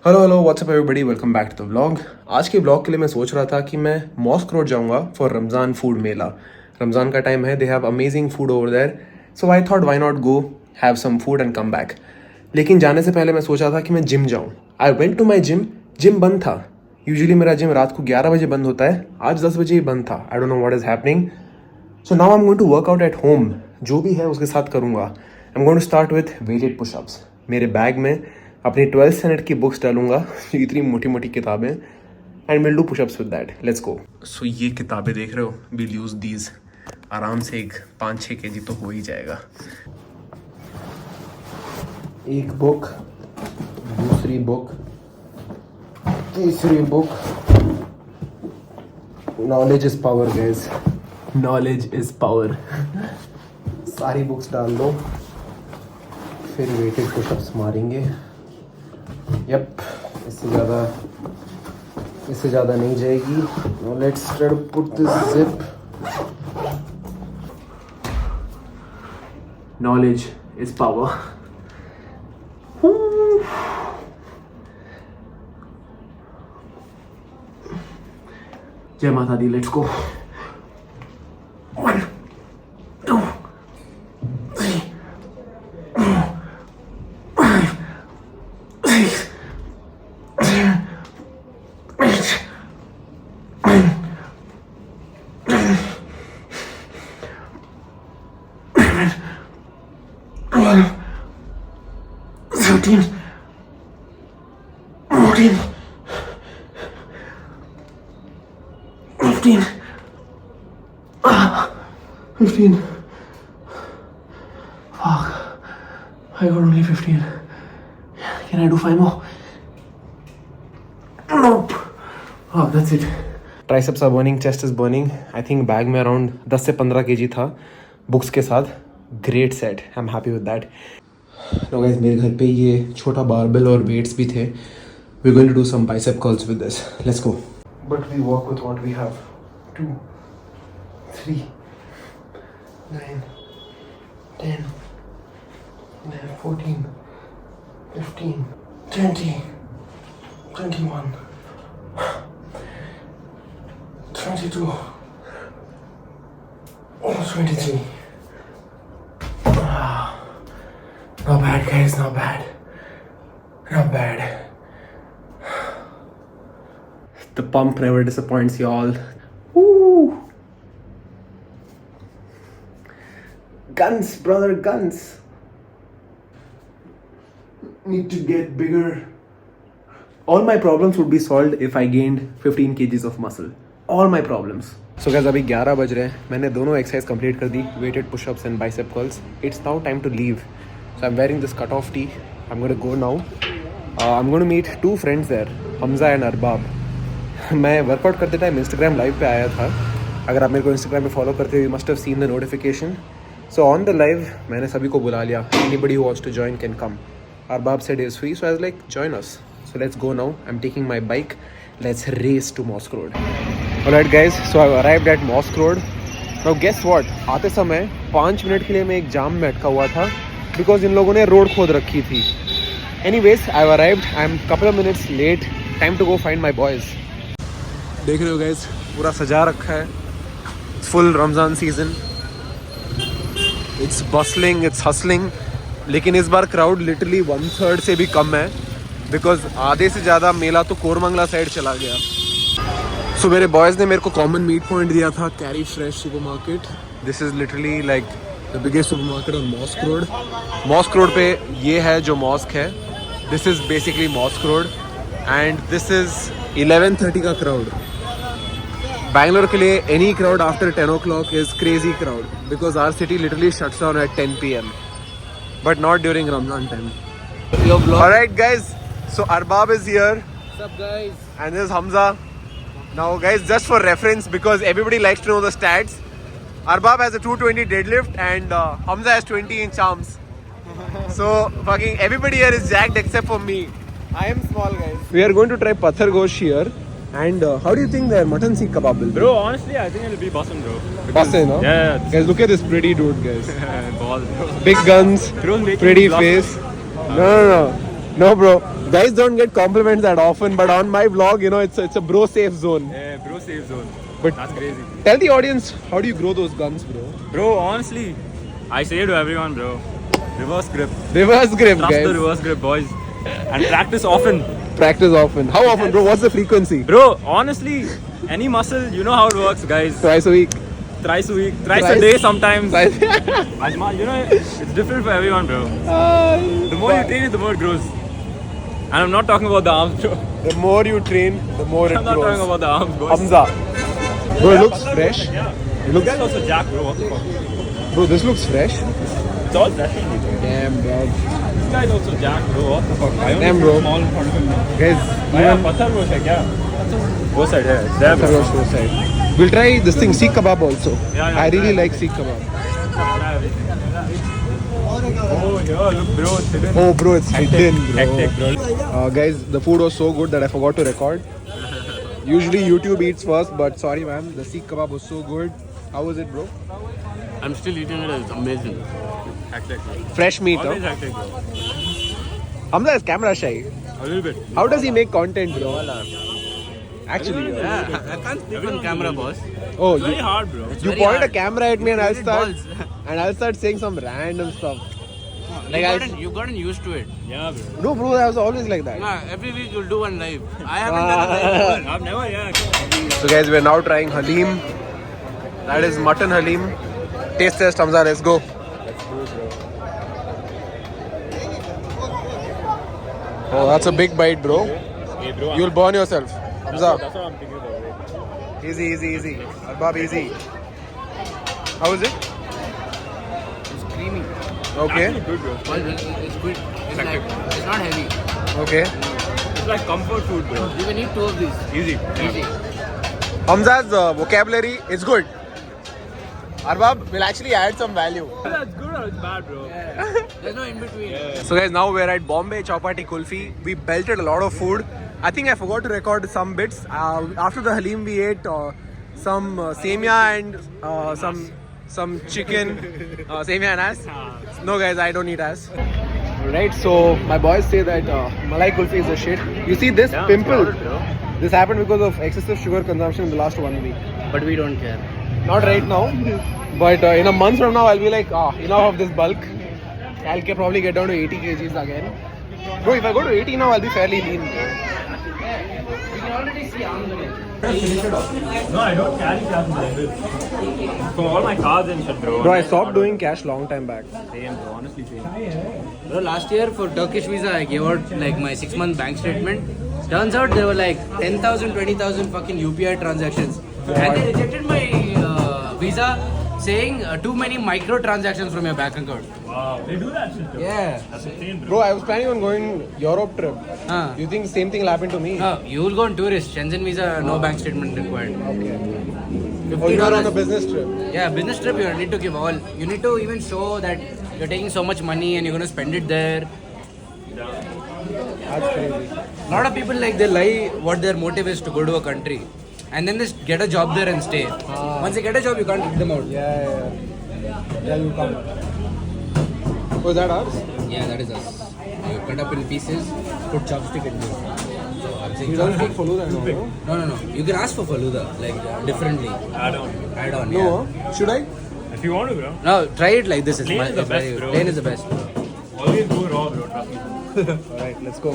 Hello what's up everybody, welcome back to the vlog. आज के vlog के लिए मैं सोच रहा था कि मैं मॉस्क रोड जाऊंगा फॉर रमज़ान फूड मेला। रमज़ान का टाइम है, they have amazing food over there, so I thought why not go have some food and come back. लेकिन जाने से पहले मैं सोचा था कि मैं जिम जाऊँ। I went to my gym, gym बंद था। यूजुअली मेरा जिम रात को 11 बजे बंद होता है, आज 10 बजे ही बंद था। I don't know what is happening. So now I am going to work out at home. जो भी है उसके साथ करूँगा। I am going to start with weighted pushups. मेरे बैग में अपनी 12th स्टैंडर्ड की बुक्स डालूंगा, इतनी मोटी मोटी किताबें, and will do pushups with that. Let's go. So ये किताबें देख रहे हो, विल यूज दीज। आराम से एक 5-6 kg तो हो ही जाएगा। एक बुक, दूसरी बुक, तीसरी book. Knowledge is power guys, knowledge is power. सारी बुक्स डाल दो, फिर वेटेड पुशअप्स मारेंगे। यप, इससे ज़्यादा नहीं जाएगी। Now let's try to put this zip. Knowledge is power. जय Mata Di, let's go. 1 2 3 13 14 15 15. Fuck, I got only 15. Can I do 5 more? Nope. Oh, that's it. Triceps are burning, chest is burning. I think bag में around 10 से 15 kg था books के साथ। Great set, I am happy with that. No guys, मेरे घर पे ये छोटा बारबेल और वेट्स भी थे। We going to do some bicep curls with this. Let's go. But we work with what we have. 2 3 9 10 11 14 15 20 21 22 23. Not bad guys, not bad. Not bad. The pump never disappoints y'all. Woo! Guns, brother, guns. Need to get bigger. All my problems would be solved if I gained 15 kgs of muscle. All my problems. So guys, अभी 11 बज रहे हैं। मैंने दोनों exercise complete कर दी, weighted pushups and bicep curls. It's now time to leave. So I'm wearing this cut off tee. I'm going to go now. I'm going to meet 2 friends there, Hamza and Arbab. मैं workout करते time Instagram live पे आया था। अगर आप मेरे को Instagram पे फॉलो करते हो, you must have seen the notification. So on the live मैंने सभी को बुला लिया। Anybody who wants to join can come. Arbab said he is free, so I was like, join us. So let's go now. I'm taking my bike. Let's race to Mosque Road. Alright guys, so I've arrived at Mosque Road. Now guess what? आते समय 5 minute के लिए मैं एक जाम में अटका हुआ था बिकॉज इन लोगों ने रोड खोद रखी थी। Anyways, I've arrived. I'm couple of minutes late. Time to go find my boys. देख रहे हो guys, पूरा सजा रखा है। Full Ramzan season. It's bustling, it's hustling. लेकिन इस बार क्राउड लिटरली 1/3 से भी कम है बिकॉज आधे से ज़्यादा मेला तो कोरमंगला साइड चला गया। सो मेरे बॉयज़ ने मेरे को कॉमन मीट पॉइंट दिया था, carry fresh super market. This is literally like the biggest super market on mosque road. Mosque road पे ये है जो मॉस्क है। This is basically mosque road and this is 11:30 का क्राउड। बैंगलोर के लिए any crowd after 10 o'clock is crazy crowd because our city literally shuts down at 10 PM. But not during Ramadan time. Alright guys, so Arbab is here. What's up guys? And this is Hamza. Now guys, just for reference, because everybody likes to know the stats, Arbab has a 220 deadlift and Hamza has 20 inch arms. So fucking everybody here is jacked except for me. I am small guys. We are going to try Pathar Gosh here. And how do you think their mutton seekh kebab will be? Bro, honestly, I think it'll be Basan, bro. Basan, no? Yeah. Guys, look at this pretty dude, guys. Ball, bro. Big guns, Bro, making pretty vlogs. face. No, bro. Guys don't get compliments that often, but on my vlog, you know, it's a bro safe zone. Yeah, bro, safe zone. But That's crazy. tell the audience, how do you grow those guns, bro? Bro, honestly, I say to everyone, bro, reverse grip. Reverse grip, Trust guys. the reverse grip, boys. And practice often. Practice often. How often, bro? What's the frequency? Bro, honestly, any muscle, you know how it works, guys. Twice a week. Thrice a week, thrice Thrice- a day sometimes. Twice. You know, it's different for everyone, bro. The more you train it, the more it grows. And I'm not talking about the arms, bro. The more you train, the more it I'm not talking grows. about the arms, boys. Hamza. Bro, it looks fresh. Yeah. It looks, You guys also jack, bro. What the fuck? bro, this looks fresh. It's all that thing, bro. Damn, bro. This guy's also jack, bro. What the fuck? I only Damn, feel bro. small in front of him now. Guys, Yeah, even Pathar bro, yeah. Go side, yeah. It's there, bro. Saroj side. We'll try this thing, Sikh kebab also. Yeah, I really try. like Sikh kebab. Oh, yeah, look, bro. It's hidden. Oh, bro, it's hidden, bro. Hectic, bro. Guys, the food was so good that I forgot to record. Usually YouTube eats first, but sorry, man. The Sikh kebab was so good. How was it, bro? I'm still eating it. It's amazing. Hectic, bro. Fresh meat, Always huh? hectic, bro. Hamza is camera shy. A little bit. How does he make content, bro? Actually, Yeah, I can't speak on camera, boss. oh, Very you, hard, bro. you very point a hard. camera at me and I'll It's start balls. saying some random stuff. Like You've gotten used to it. Yeah, bro. No, bro, I was always like that. Nah, every week you'll do one live. I haven't done a live. I've never, yeah. So guys, we're now trying Halim. That is mutton Halim. Taste test, Hamza, let's go. Oh, that's a big bite, bro. Hey, bro. You'll burn yourself. Hamza, That's what I'm thinking about, bro. easy, easy, easy. Arbab, easy. How is it? It's creamy. Okay, Actually good, bro. Well, it's good. It's like, it's not heavy. okay. It's like comfort food, bro. You can eat two of these. Easy. Easy. Hamza's vocabulary, it's good. Arbab will actually add some value. That's good or it's bad, bro? There's no in between. So guys, now we're at Bombay Chowpatty Kulfi. We belted a lot of food. I think I forgot to record some bits. After the Halim we ate some semia and some chicken. Semia and ass. No guys, I don't eat ass. Alright, so my boys say that Malai Kulfi is a shit. You see this Yeah, pimple? it's crowded, bro. This happened because of excessive sugar consumption in the last 1 week. But we don't care. Not right now, but in a month from now, I'll be like, enough of this bulk. I'll probably get down to 80 kgs again. Bro, if I go to 80 now, I'll be fairly lean. You can already see arms on it. No, I don't carry cash in my bill. For all my cards and shit, bro. Bro, I stopped doing cash long time back. Same, bro. Honestly, same. Bro, last year for Turkish visa, I gave out like my 6-month bank statement. Turns out there were like 10,000, 20,000 fucking UPI transactions. And they rejected my visa saying too many micro transactions from your bank account. Wow. They do that shit, bro. Yeah. That's insane, bro. Bro, I was planning on going Europe trip. Huh. You think same thing will happen to me? No, you will go on tourist. Shenzhen visa, no bank statement required. Okay. $50. Oh, you are on a business trip. Yeah, business trip you need to give all. You need to even show that you're taking so much money and you're going to spend it there. That's crazy. A lot of people like they lie what their motive is to go to a country. And then they get a job there and stay. Once they get a job, you can't kick them out. Yeah. Yeah, you come. Oh, is that ours? Yeah, that is us. You cut up in pieces, put chopstick in there. So I'm saying You don't chopstick. put Faluda no? No. You can ask for faluda, like differently. Add on. Add on. No, should I? If you want to, bro. No, try it like this. Plain is the best, bro. Plain is the best. Always go raw, bro. Trust me. Alright, let's go.